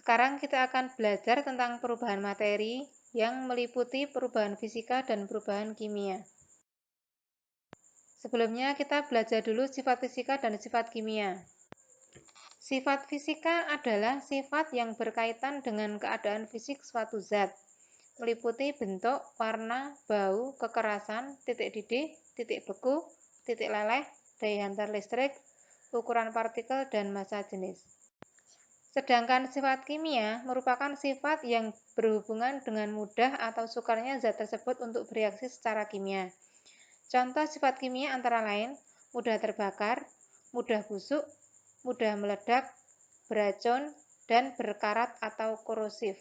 Sekarang kita akan belajar tentang perubahan materi yang meliputi perubahan fisika dan perubahan kimia. Sebelumnya kita belajar dulu sifat fisika dan sifat kimia. Sifat fisika adalah sifat yang berkaitan dengan keadaan fisik suatu zat, meliputi bentuk, warna, bau, kekerasan, titik didih, titik beku, titik leleh, daya hantar listrik, ukuran partikel, dan massa jenis. Sedangkan sifat kimia merupakan sifat yang berhubungan dengan mudah atau sukarnya zat tersebut untuk bereaksi secara kimia. Contoh sifat kimia antara lain mudah terbakar, mudah busuk, mudah meledak, beracun, dan berkarat atau korosif.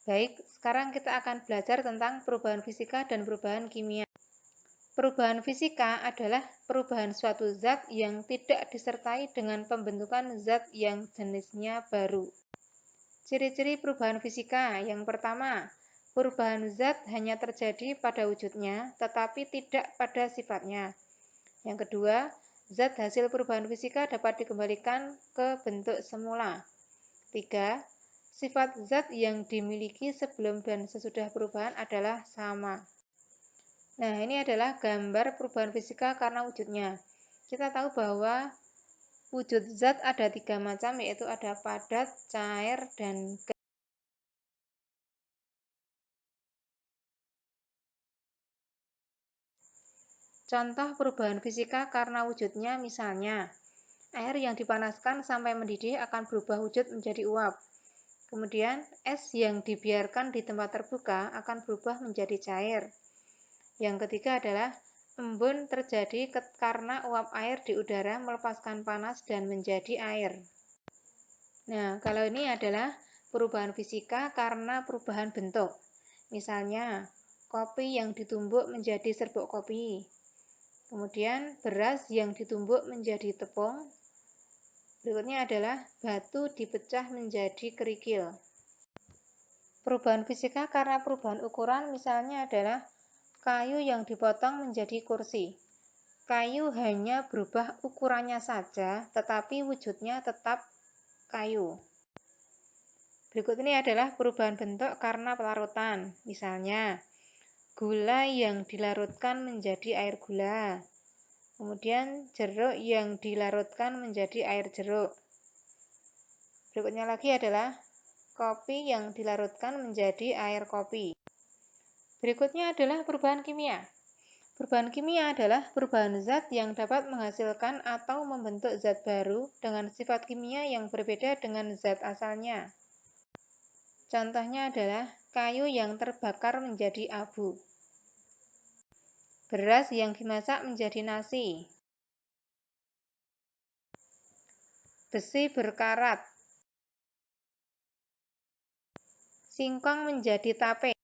Baik, sekarang kita akan belajar tentang perubahan fisika dan perubahan kimia. Perubahan fisika adalah perubahan suatu zat yang tidak disertai dengan pembentukan zat yang jenisnya baru. Ciri-ciri perubahan fisika yang pertama, perubahan zat hanya terjadi pada wujudnya, tetapi tidak pada sifatnya. Yang kedua, zat hasil perubahan fisika dapat dikembalikan ke bentuk semula. 3. Sifat zat yang dimiliki sebelum dan sesudah perubahan adalah sama. Nah, ini adalah gambar perubahan fisika karena wujudnya. Kita tahu bahwa wujud zat ada 3 macam, yaitu ada padat, cair, dan gas. Contoh perubahan fisika karena wujudnya misalnya, air yang dipanaskan sampai mendidih akan berubah wujud menjadi uap. Kemudian, es yang dibiarkan di tempat terbuka akan berubah menjadi cair. Yang ketiga adalah embun terjadi karena uap air di udara melepaskan panas dan menjadi air. Nah, kalau ini adalah perubahan fisika karena perubahan bentuk. Misalnya, kopi yang ditumbuk menjadi serbuk kopi. Kemudian, beras yang ditumbuk menjadi tepung. Berikutnya adalah batu dipecah menjadi kerikil. Perubahan fisika karena perubahan ukuran misalnya adalah kayu yang dipotong menjadi kursi. Kayu hanya berubah ukurannya saja, tetapi wujudnya tetap kayu. Berikut ini adalah perubahan bentuk karena pelarutan. Misalnya, gula yang dilarutkan menjadi air gula. Kemudian, jeruk yang dilarutkan menjadi air jeruk. Berikutnya lagi adalah kopi yang dilarutkan menjadi air kopi. Berikutnya adalah perubahan kimia. Perubahan kimia adalah perubahan zat yang dapat menghasilkan atau membentuk zat baru dengan sifat kimia yang berbeda dengan zat asalnya. Contohnya adalah kayu yang terbakar menjadi abu, beras yang dimasak menjadi nasi, besi berkarat, singkong menjadi tape.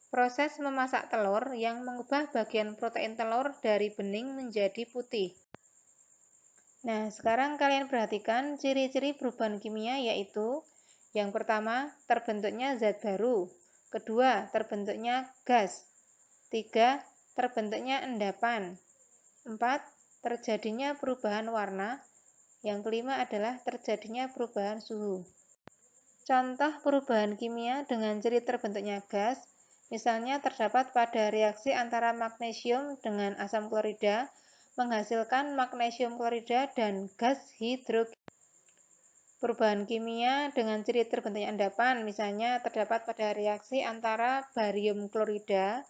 Proses memasak telur yang mengubah bagian protein telur dari bening menjadi putih. Nah, sekarang kalian perhatikan ciri-ciri perubahan kimia yaitu yang pertama, terbentuknya zat baru. Kedua, terbentuknya gas. 3, terbentuknya endapan. 4, terjadinya perubahan warna. Yang kelima adalah terjadinya perubahan suhu. Contoh perubahan kimia dengan ciri terbentuknya gas, misalnya terdapat pada reaksi antara magnesium dengan asam klorida, menghasilkan magnesium klorida dan gas hidrogen. Perubahan kimia dengan ciri terbentuknya endapan, misalnya terdapat pada reaksi antara barium klorida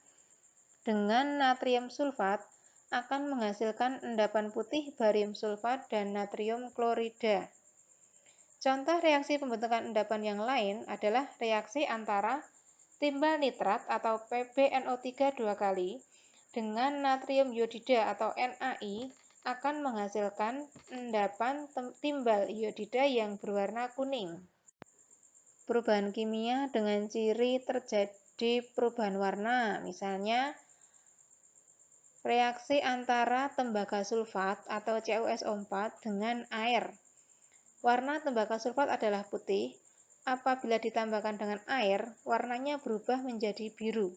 dengan natrium sulfat, akan menghasilkan endapan putih barium sulfat dan natrium klorida. Contoh reaksi pembentukan endapan yang lain adalah reaksi antara timbal nitrat atau PbNO3 2 kali dengan natrium iodida atau NaI akan menghasilkan endapan timbal iodida yang berwarna kuning. Perubahan kimia dengan ciri terjadi perubahan warna, misalnya reaksi antara tembaga sulfat atau CuSO4 dengan air. Warna tembaga sulfat adalah putih. Apabila ditambahkan dengan air, warnanya berubah menjadi biru.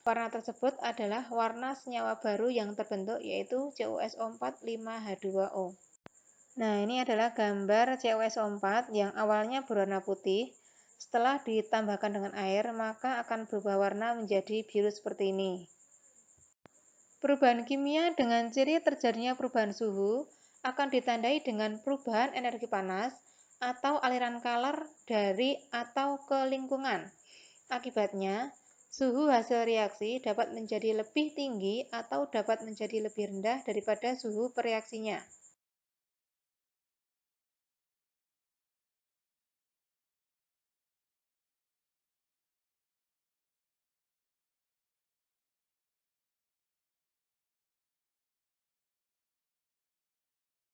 Warna tersebut adalah warna senyawa baru yang terbentuk, yaitu CuSO4 5H2O. Nah, ini adalah gambar CuSO4 yang awalnya berwarna putih. Setelah ditambahkan dengan air, maka akan berubah warna menjadi biru seperti ini. Perubahan kimia dengan ciri terjadinya perubahan suhu akan ditandai dengan perubahan energi panas atau aliran kalor dari atau ke lingkungan. Akibatnya, suhu hasil reaksi dapat menjadi lebih tinggi atau dapat menjadi lebih rendah daripada suhu pereaksinya.